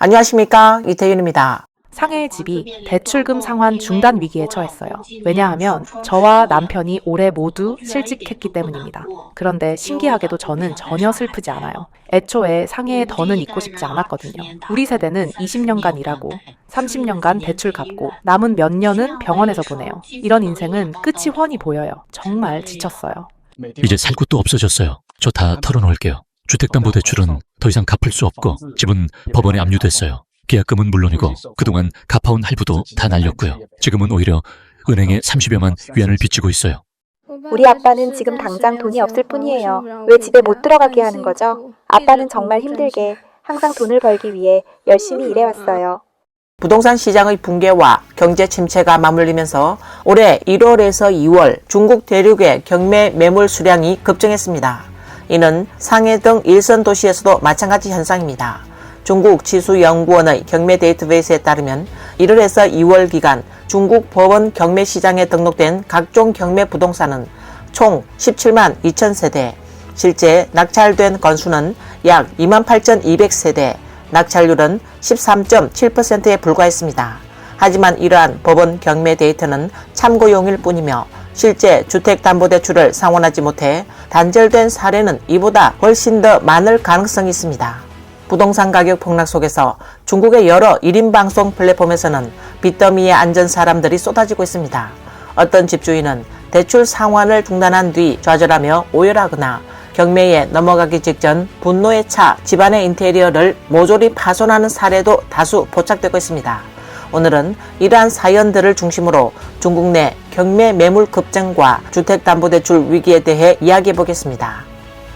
안녕하십니까, 이태윤입니다. 상해의 집이 대출금 상환 중단 위기에 처했어요. 왜냐하면 저와 남편이 올해 모두 실직했기 때문입니다. 그런데 신기하게도 저는 전혀 슬프지 않아요. 애초에 상해에 더는 있고 싶지 않았거든요. 우리 세대는 20년간 일하고 30년간 대출 갚고 남은 몇 년은 병원에서 보내요. 이런 인생은 끝이 훤히 보여요. 정말 지쳤어요. 이제 살 곳도 없어졌어요. 저 다 털어놓을게요. 주택담보대출은 더 이상 갚을 수 없고 집은 법원에 압류됐어요. 계약금은 물론이고 그동안 갚아온 할부도 다 날렸고요. 지금은 오히려 은행에 30여만 위안을 빚지고 있어요. 우리 아빠는 지금 당장 돈이 없을 뿐이에요. 왜 집에 못 들어가게 하는 거죠? 아빠는 정말 힘들게 항상 돈을 벌기 위해 열심히 일해왔어요. 부동산 시장의 붕괴와 경제 침체가 맞물리면서 올해 1월에서 2월 중국 대륙의 경매 매물 수량이 급증했습니다. 이는 상해 등 일선 도시에서도 마찬가지 현상입니다. 중국 지수연구원의 경매 데이터베이스에 따르면 1월에서 2월 기간 중국 법원 경매 시장에 등록된 각종 경매 부동산은 총 17만 2천 세대, 실제 낙찰된 건수는 약 28,200세대, 낙찰률은 13.7%에 불과했습니다. 하지만 이러한 법원 경매 데이터는 참고용일 뿐이며 실제 주택담보대출을 상환하지 못해 단절된 사례는 이보다 훨씬 더 많을 가능성이 있습니다. 부동산 가격 폭락 속에서 중국의 여러 1인 방송 플랫폼에서는 빚더미에 앉은 사람들이 쏟아지고 있습니다. 어떤 집주인은 대출 상환을 중단한 뒤 좌절하며 오열하거나 경매에 넘어가기 직전 분노에 차 집안의 인테리어를 모조리 파손하는 사례도 다수 포착되고 있습니다. 오늘은 이러한 사연들을 중심으로 중국 내 경매 매물 급증과 주택담보대출 위기에 대해 이야기해 보겠습니다.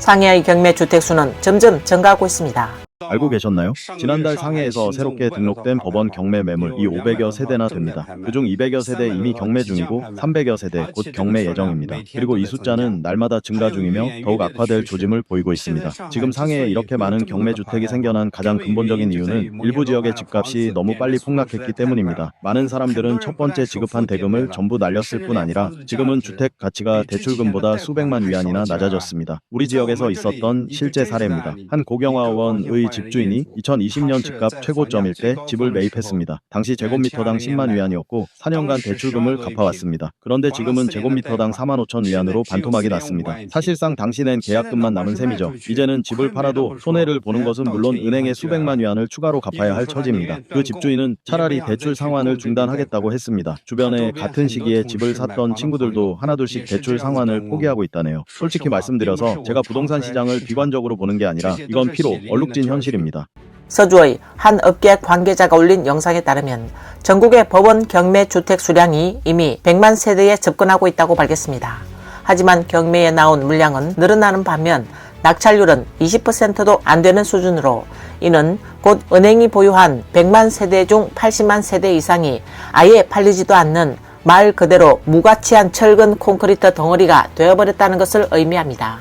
상해의 경매 주택수는 점점 증가하고 있습니다. 알고 계셨나요? 지난달 상해에서 새롭게 등록된 법원 경매 매물이 500여 세대나 됩니다. 그중 200여 세대 이미 경매 중이고 300여 세대 곧 경매 예정입니다. 그리고 이 숫자는 날마다 증가 중이며 더욱 악화될 조짐을 보이고 있습니다. 지금 상해에 이렇게 많은 경매 주택이 생겨난 가장 근본적인 이유는 일부 지역의 집값이 너무 빨리 폭락했기 때문입니다. 많은 사람들은 첫 번째 지급한 대금을 전부 날렸을 뿐 아니라 지금은 주택 가치가 대출금보다 수백만 위안이나 낮아졌습니다. 우리 지역에서 있었던 실제 사례입니다. 한 고경화원의 집주인이 2020년 집값 최고점일 때 집을 매입했습니다. 당시 제곱미터당 10만 위안이었고 4년간 대출금을 갚아왔습니다. 그런데 지금은 제곱미터당 4만 5천 위안으로 반토막이 났습니다. 사실상 당시 낸 계약금만 남은 셈이죠. 이제는 집을 팔아도 손해를 보는 것은 물론 은행에 수백만 위안을 추가로 갚아야 할 처지입니다. 그 집주인은 차라리 대출 상환을 중단하겠다고 했습니다. 주변에 같은 시기에 집을 샀던 친구들도 하나둘씩 대출 상환을 포기하고 있다네요. 솔직히 말씀드려서 제가 부동산 시장을 비관적으로 보는 게 아니라 이건 피로 얼룩진 현실입니다. 서주의 한 업계 관계자가 올린 영상에 따르면 전국의 법원 경매 주택 수량이 이미 100만 세대에 접근하고 있다고 밝혔습니다. 하지만 경매에 나온 물량은 늘어나는 반면 낙찰률은 20%도 안 되는 수준으로 이는 곧 은행이 보유한 100만 세대 중 80만 세대 이상이 아예 팔리지도 않는 말 그대로 무가치한 철근 콘크리트 덩어리가 되어버렸다는 것을 의미합니다.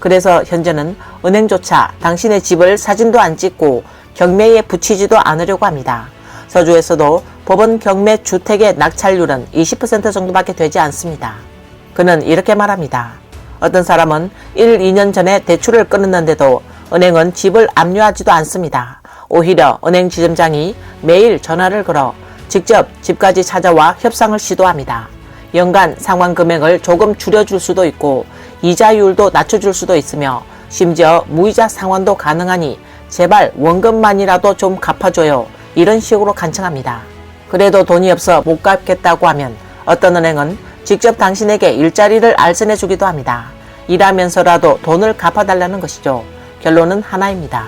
그래서 현재는 은행조차 당신의 집을 사진도 안 찍고 경매에 붙이지도 않으려고 합니다. 서주에서도 법원 경매 주택의 낙찰률은 20% 정도밖에 되지 않습니다. 그는 이렇게 말합니다. 어떤 사람은 1, 2년 전에 대출을 끊었는데도 은행은 집을 압류하지도 않습니다. 오히려 은행 지점장이 매일 전화를 걸어 직접 집까지 찾아와 협상을 시도합니다. 연간 상환 금액을 조금 줄여줄 수도 있고 이자율도 낮춰줄 수도 있으며 심지어 무이자 상환도 가능하니 제발 원금만이라도 좀 갚아줘요. 이런 식으로 간청합니다. 그래도 돈이 없어 못 갚겠다고 하면 어떤 은행은 직접 당신에게 일자리를 알선해 주기도 합니다. 일하면서라도 돈을 갚아달라는 것이죠. 결론은 하나입니다.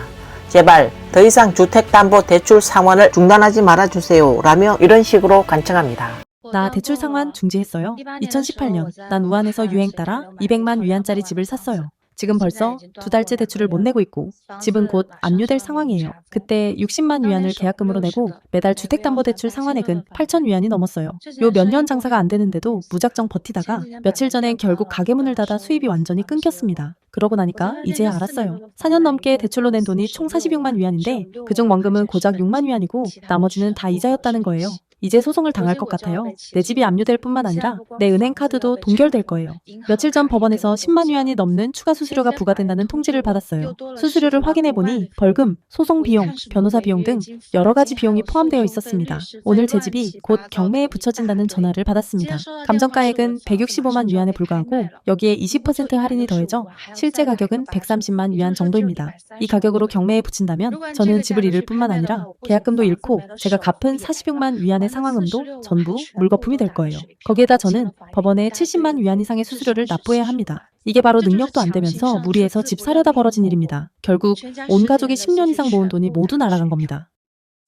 제발 더 이상 주택담보대출 상환을 중단하지 말아주세요. 라며 이런 식으로 간청합니다. 나 대출 상환 중지했어요. 2018년 난 우한에서 유행 따라 200만 위안짜리 집을 샀어요. 지금 벌써 2달째 대출을 못 내고 있고 집은 곧 압류될 상황이에요. 그때 60만 위안을 계약금으로 내고 매달 주택담보대출 상환액은 8천 위안이 넘었어요. 요 몇 년 장사가 안 되는데도 무작정 버티다가 며칠 전엔 결국 가게 문을 닫아 수입이 완전히 끊겼습니다. 그러고 나니까 이제야 알았어요. 4년 넘게 대출로 낸 돈이 총 46만 위안인데 그중 원금은 고작 6만 위안이고 나머지는 다 이자였다는 거예요. 이제 소송을 당할 것 같아요. 내 집이 압류될 뿐만 아니라 내 은행 카드도 동결될 거예요. 며칠 전 법원에서 10만 위안이 넘는 추가 수수료가 부과된다는 통지를 받았어요. 수수료를 확인해보니 벌금, 소송 비용, 변호사 비용 등 여러 가지 비용이 포함되어 있었습니다. 오늘 제 집이 곧 경매에 붙여진다는 전화를 받았습니다. 감정가액은 165만 위안에 불과하고 여기에 20% 할인이 더해져 실제 가격은 130만 위안 정도입니다. 이 가격으로 경매에 붙인다면 저는 집을 잃을 뿐만 아니라 계약금도 잃고 제가 갚은 40여만 위안의 상환금도 전부 물거품이 될 거예요. 거기에다 저는 법원에 70만 위안 이상의 수수료를 납부해야 합니다. 이게 바로 능력도 안 되면서 무리해서 집 사려다 벌어진 일입니다. 결국 온 가족이 10년 이상 모은 돈이 모두 날아간 겁니다.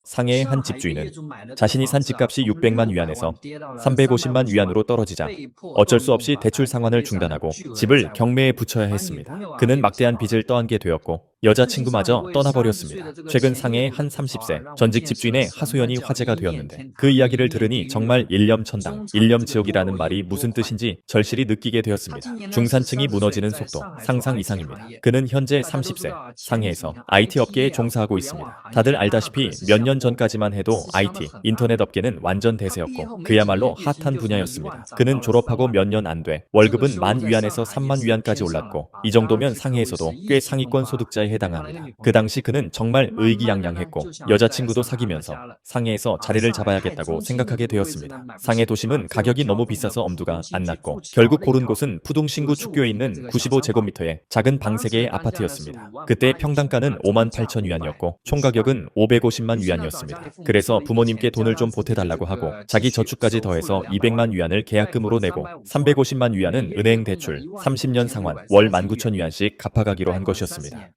상해의 한 집주인은 자신이 산 집값이 600만 위안에서 350만 위안으로 떨어지자 어쩔 수 없이 대출 상환을 중단하고 집을 경매에 붙여야 했습니다. 그는 막대한 빚을 떠안게 되었고 여자친구마저 떠나버렸습니다. 최근 상해의 한 30세 전직 집주인의 하소연이 화제가 되었는데 그 이야기를 들으니 정말 일념천당, 일념지옥이라는 말이 무슨 뜻인지 절실히 느끼게 되었습니다. 중산층이 무너지는 속도 상상 이상입니다. 그는 현재 30세, 상해에서 IT 업계에 종사하고 있습니다. 다들 알다시피 몇 년 전까지만 해도 IT, 인터넷 업계는 완전 대세였고 그야말로 핫한 분야였습니다. 그는 졸업하고 몇 년 안 돼 월급은 10,000 위안에서 30,000 위안까지 올랐고 이 정도면 상해에서도 꽤 상위권 소득자에 해당합니다. 그 당시 그는 정말 의기양양했고 여자친구도 사귀면서 상해에서 자리를 잡아야겠다고 생각하게 되었습니다. 상해 도심은 가격이 너무 비싸서 엄두가 안 났고 결국 고른 곳은 푸둥신구 축교에 있는 95제곱미터의 작은 방 3개의 아파트였습니다. 그때 평당가는 58,000 위안이었고 총 가격은 550만 위안이었습니다. 그래서 부모님께 돈을 좀 보태달라고 하고 자기 저축까지 더해서 200만 위안을 계약금으로 내고 350만 위안은 은행 대출, 30년 상환, 월 19,000 위안씩 갚아가기로 한 것이었습니다.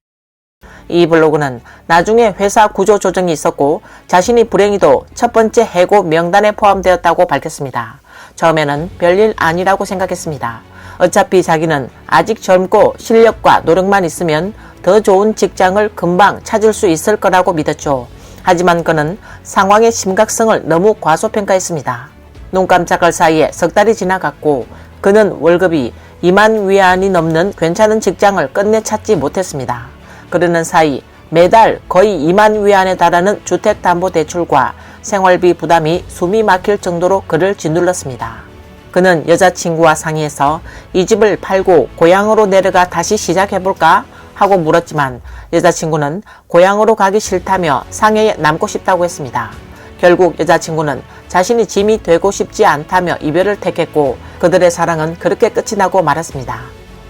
이 블로그는 나중에 회사 구조 조정이 있었고 자신이 불행히도 첫 번째 해고 명단에 포함되었다고 밝혔습니다. 처음에는 별일 아니라고 생각했습니다. 어차피 자기는 아직 젊고 실력과 노력만 있으면 더 좋은 직장을 금방 찾을 수 있을 거라고 믿었죠. 하지만 그는 상황의 심각성을 너무 과소평가했습니다. 눈 깜짝할 사이에 석 달이 지나갔고 그는 월급이 2만 위안이 넘는 괜찮은 직장을 끝내 찾지 못했습니다. 그러는 사이 매달 거의 2만 위안에 달하는 주택담보대출과 생활비 부담이 숨이 막힐 정도로 그를 짓눌렀습니다. 그는 여자친구와 상의해서 이 집을 팔고 고향으로 내려가 다시 시작해볼까 하고 물었지만 여자친구는 고향으로 가기 싫다며 상해에 남고 싶다고 했습니다. 결국 여자친구는 자신이 짐이 되고 싶지 않다며 이별을 택했고 그들의 사랑은 그렇게 끝이 나고 말았습니다.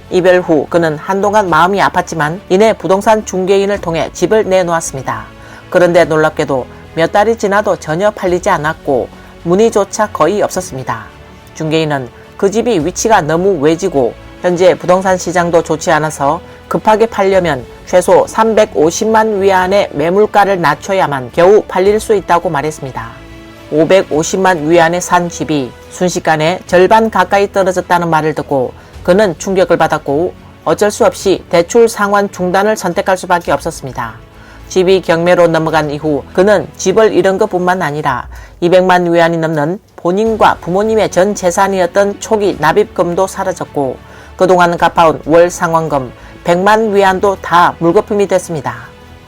이별 후 그는 한동안 마음이 아팠지만 이내 부동산 중개인을 통해 집을 내놓았습니다. 그런데 놀랍게도 몇 달이 지나도 전혀 팔리지 않았고 문의조차 거의 없었습니다. 중개인은 그 집이 위치가 너무 외지고 현재 부동산 시장도 좋지 않아서 급하게 팔려면 최소 350만 위안의 매물가를 낮춰야만 겨우 팔릴 수 있다고 말했습니다. 550만 위안에 산 집이 순식간에 절반 가까이 떨어졌다는 말을 듣고 그는 충격을 받았고 어쩔 수 없이 대출 상환 중단을 선택할 수밖에 없었습니다. 집이 경매로 넘어간 이후 그는 집을 잃은 것뿐만 아니라 200만 위안이 넘는 본인과 부모님의 전 재산이었던 초기 납입금도 사라졌고 그동안 갚아온 월 상환금 100만 위안도 다 물거품이 됐습니다.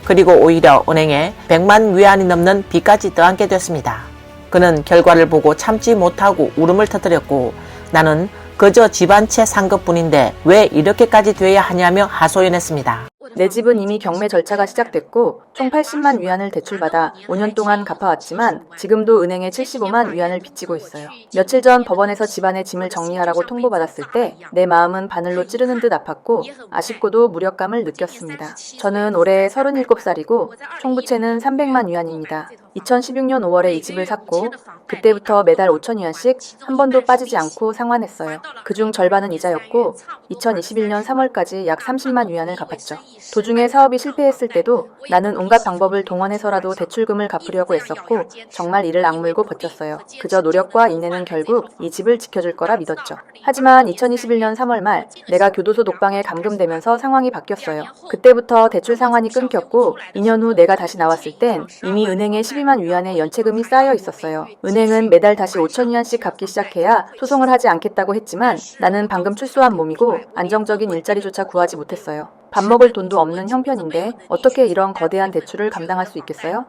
그리고 오히려 은행에 100만 위안이 넘는 빚까지 떠안게 됐습니다. 그는 결과를 보고 참지 못하고 울음을 터뜨렸고 나는 그저 집 한 채 산 것뿐인데 왜 이렇게까지 돼야 하냐며 하소연했습니다. 내 집은 이미 경매 절차가 시작됐고 총 80만 위안을 대출받아 5년 동안 갚아왔지만 지금도 은행에 75만 위안을 빚지고 있어요. 며칠 전 법원에서 집안의 짐을 정리하라고 통보받았을 때 내 마음은 바늘로 찌르는 듯 아팠고 아쉽고도 무력감을 느꼈습니다. 저는 올해 37살이고 총 부채는 300만 위안입니다. 2016년 5월에 이 집을 샀고 그때부터 매달 5천 위안씩 한 번도 빠지지 않고 상환했어요. 그중 절반은 이자였고 2021년 3월까지 약 30만 위안을 갚았죠. 도중에 사업이 실패했을 때도 나는 온갖 방법을 동원해서라도 대출금을 갚으려고 했었고 정말 이를 악물고 버텼어요. 그저 노력과 인내는 결국 이 집을 지켜줄 거라 믿었죠. 하지만 2021년 3월 말 내가 교도소 독방에 감금되면서 상황이 바뀌었어요. 그때부터 대출 상환이 끊겼고 2년 후 내가 다시 나왔을 땐 이미 은행에 12만 위안의 연체금이 쌓여 있었어요. 은행은 매달 다시 5천 위안씩 갚기 시작해야 소송을 하지 않겠다고 했지만 나는 방금 출소한 몸이고 안정적인 일자리조차 구하지 못했어요. 밥 먹을 돈도 없는 형편인데 어떻게 이런 거대한 대출을 감당할 수 있겠어요?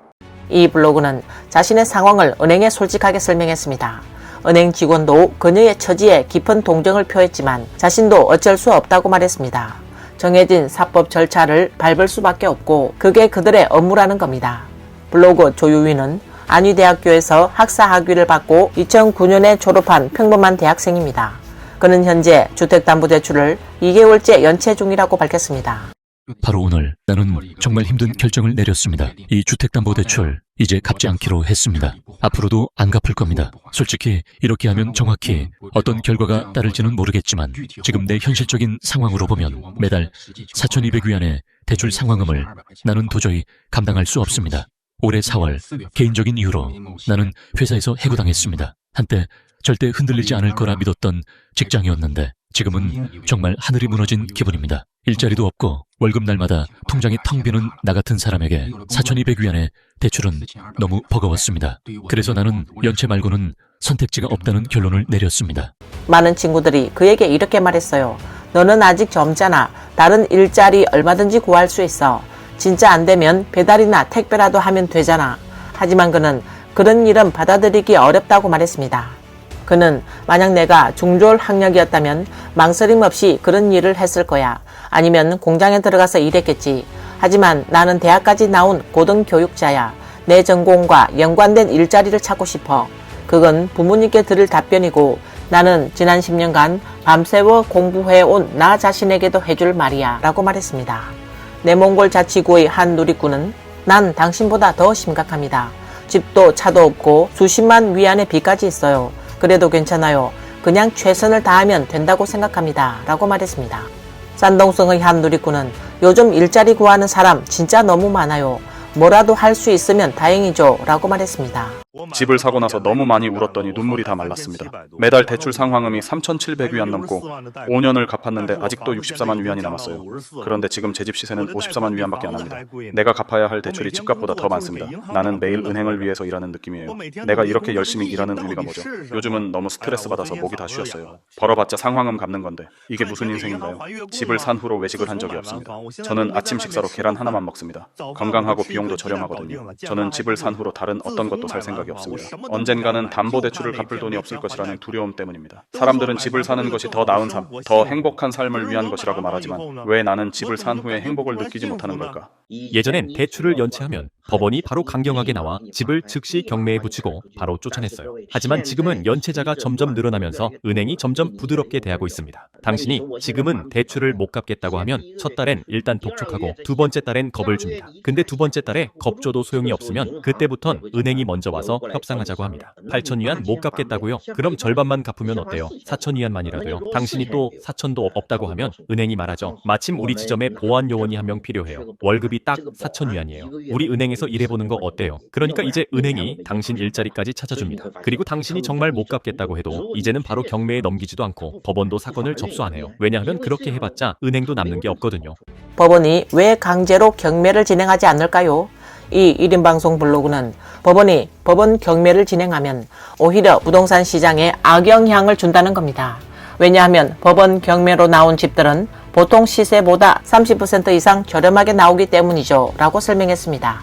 이 블로그는 자신의 상황을 은행에 솔직하게 설명했습니다. 은행 직원도 그녀의 처지에 깊은 동정을 표했지만 자신도 어쩔 수 없다고 말했습니다. 정해진 사법 절차를 밟을 수밖에 없고 그게 그들의 업무라는 겁니다. 블로그 조유위는 안위대학교에서 학사 학위를 받고 2009년에 졸업한 평범한 대학생입니다. 그는 현재 주택담보대출을 2개월째 연체 중이라고 밝혔습니다. 바로 오늘 나는 정말 힘든 결정을 내렸습니다. 이 주택담보대출 이제 갚지 않기로 했습니다. 앞으로도 안 갚을 겁니다. 솔직히 이렇게 하면 정확히 어떤 결과가 따를지는 모르겠지만 지금 내 현실적인 상황으로 보면 매달 4,200위안의 대출 상환금을 나는 도저히 감당할 수 없습니다. 올해 4월 개인적인 이유로 나는 회사에서 해고당했습니다. 한때 절대 흔들리지 않을 거라 믿었던 직장이었는데 지금은 정말 하늘이 무너진 기분입니다. 일자리도 없고 월급 날마다 통장이 텅 비는 나 같은 사람에게 4,200위안의 대출은 너무 버거웠습니다. 그래서 나는 연체 말고는 선택지가 없다는 결론을 내렸습니다. 많은 친구들이 그에게 이렇게 말했어요. 너는 아직 젊잖아. 다른 일자리 얼마든지 구할 수 있어. 진짜 안 되면 배달이나 택배라도 하면 되잖아. 하지만 그는 그런 일은 받아들이기 어렵다고 말했습니다. 그는 만약 내가 중졸 학력이었다면 망설임 없이 그런 일을 했을 거야. 아니면 공장에 들어가서 일했겠지. 하지만 나는 대학까지 나온 고등교육자야. 내 전공과 연관된 일자리를 찾고 싶어. 그건 부모님께 들을 답변이고 나는 지난 10년간 밤새워 공부해온 나 자신에게도 해줄 말이야 라고 말했습니다. 내몽골 자치구의 한 누리꾼은 난 당신보다 더 심각합니다. 집도 차도 없고 수십만 위안의 빚까지 있어요. 그래도 괜찮아요. 그냥 최선을 다하면 된다고 생각합니다. 라고 말했습니다. 산동성의 한 누리꾼은 요즘 일자리 구하는 사람 진짜 너무 많아요. 뭐라도 할 수 있으면 다행이죠. 라고 말했습니다. 집을 사고 나서 너무 많이 울었더니 눈물이 다 말랐습니다. 매달 대출 상환금이 3,700위안 넘고 5년을 갚았는데 아직도 64만 위안이 남았어요. 그런데 지금 제 집 시세는 54만 위안밖에 안 합니다. 내가 갚아야 할 대출이 집값보다 더 많습니다. 나는 매일 은행을 위해서 일하는 느낌이에요. 내가 이렇게 열심히 일하는 의미가 뭐죠? 요즘은 너무 스트레스 받아서 목이 다 쉬었어요. 벌어봤자 상환금 갚는 건데 이게 무슨 인생인가요? 집을 산 후로 외식을 한 적이 없습니다. 저는 아침 식사로 계란 하나만 먹습니다. 건강하고 비용도 저렴하거든요. 저는 집을 산 후로 다른 어떤 것도 살 생각이 없습니다. 언젠가는 담보대출을 갚을 돈이 없을 것이라는 두려움 때문입니다. 사람들은 집을 사는 것이 더 나은 삶, 더 행복한 삶을 위한 것이라고 말하지만 왜 나는 집을 산 후에 행복을 느끼지 못하는 걸까? 예전엔 대출을 연체하면 법원이 바로 강경하게 나와 집을 즉시 경매에 붙이고 바로 쫓아냈어요. 하지만 지금은 연체자가 점점 늘어나면서 은행이 점점 부드럽게 대하고 있습니다. 당신이 지금은 대출을 못 갚겠다고 하면 첫 달엔 일단 독촉하고 두 번째 달엔 겁을 줍니다. 근데 두 번째 달에 겁 줘도 소용이 없으면 그때부턴 은행이 먼저 와서 협상하자고 합니다. 8,000위안 못 갚겠다고요? 그럼 절반만 갚으면 어때요? 4,000위안만이라도요. 당신이 또 4,000도 없다고 하면 은행이 말하죠. 마침 우리 지점에 보안 요원이 한 명 필요해요. 월급이 딱 4,000위안이에요. 우리 은행에서 일해보는 거 어때요? 그러니까 이제 은행이 당신 일자리까지 찾아줍니다. 그리고 당신이 정말 못 갚겠다고 해도 이제는 바로 경매에 넘기지도 않고 법원도 사건을 접수 안 해요. 왜냐하면 그렇게 해봤자 은행도 남는 게 없거든요. 법원이 왜 강제로 경매를 진행하지 않을까요? 이 1인방송 블로그는 법원이 법원 경매를 진행하면 오히려 부동산 시장에 악영향을 준다는 겁니다. 왜냐하면 법원 경매로 나온 집들은 보통 시세보다 30% 이상 저렴하게 나오기 때문이죠. 라고 설명했습니다.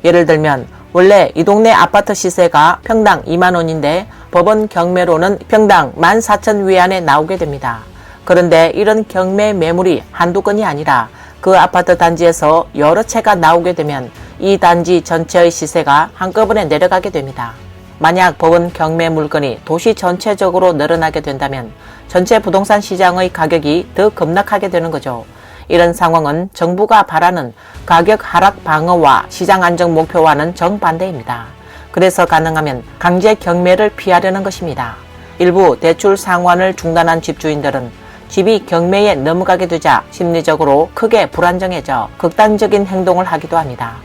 예를 들면 원래 이 동네 아파트 시세가 평당 2만 원인데 법원 경매로는 평당 14,000위안에 나오게 됩니다. 그런데 이런 경매 매물이 한두 건이 아니라 그 아파트 단지에서 여러 채가 나오게 되면 이 단지 전체의 시세가 한꺼번에 내려가게 됩니다. 만약 법원 경매 물건이 도시 전체적으로 늘어나게 된다면 전체 부동산 시장의 가격이 더 급락하게 되는 거죠. 이런 상황은 정부가 바라는 가격 하락 방어와 시장 안정 목표와는 정반대입니다. 그래서 가능하면 강제 경매를 피하려는 것입니다. 일부 대출 상환을 중단한 집주인들은 집이 경매에 넘어가게 되자 심리적으로 크게 불안정해져 극단적인 행동을 하기도 합니다.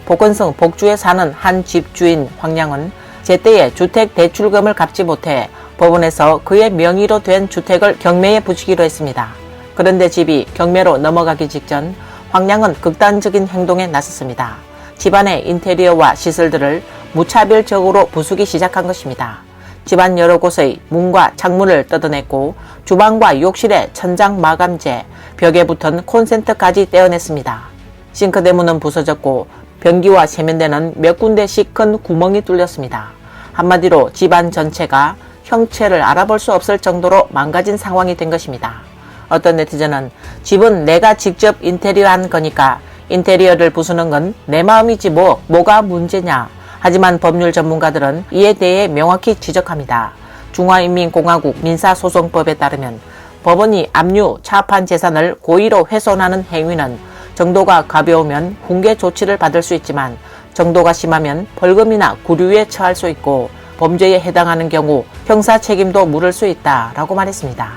복건성 복주에 사는 한 집주인 황양은 제때에 주택 대출금을 갚지 못해 법원에서 그의 명의로 된 주택을 경매에 붙이기로 했습니다. 그런데 집이 경매로 넘어가기 직전 황양은 극단적인 행동에 나섰습니다. 집안의 인테리어와 시설들을 무차별적으로 부수기 시작한 것입니다. 집안 여러 곳의 문과 창문을 뜯어냈고 주방과 욕실의 천장 마감재, 벽에 붙은 콘센트까지 떼어냈습니다. 싱크대 문은 부서졌고 변기와 세면대는 몇 군데씩 큰 구멍이 뚫렸습니다. 한마디로 집안 전체가 형체를 알아볼 수 없을 정도로 망가진 상황이 된 것입니다. 어떤 네티즌은 집은 내가 직접 인테리어한 거니까 인테리어를 부수는 건 내 마음이지 뭐가 문제냐. 하지만 법률 전문가들은 이에 대해 명확히 지적합니다. 중화인민공화국 민사소송법에 따르면 법원이 압류, 차압한 재산을 고의로 훼손하는 행위는 정도가 가벼우면 훈계 조치를 받을 수 있지만 정도가 심하면 벌금이나 구류에 처할 수 있고 범죄에 해당하는 경우 형사 책임도 물을 수 있다라고 말했습니다.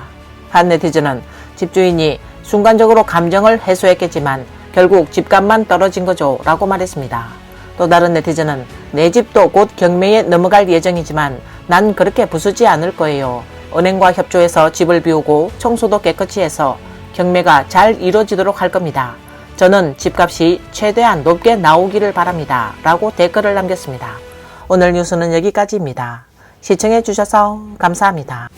한 네티즌은 집주인이 순간적으로 감정을 해소했겠지만 결국 집값만 떨어진 거죠 라고 말했습니다. 또 다른 네티즌은 내 집도 곧 경매에 넘어갈 예정이지만 난 그렇게 부수지 않을 거예요. 은행과 협조해서 집을 비우고 청소도 깨끗이 해서 경매가 잘 이루어지도록 할 겁니다. 저는 집값이 최대한 높게 나오기를 바랍니다. 라고 댓글을 남겼습니다. 오늘 뉴스는 여기까지입니다. 시청해 주셔서 감사합니다.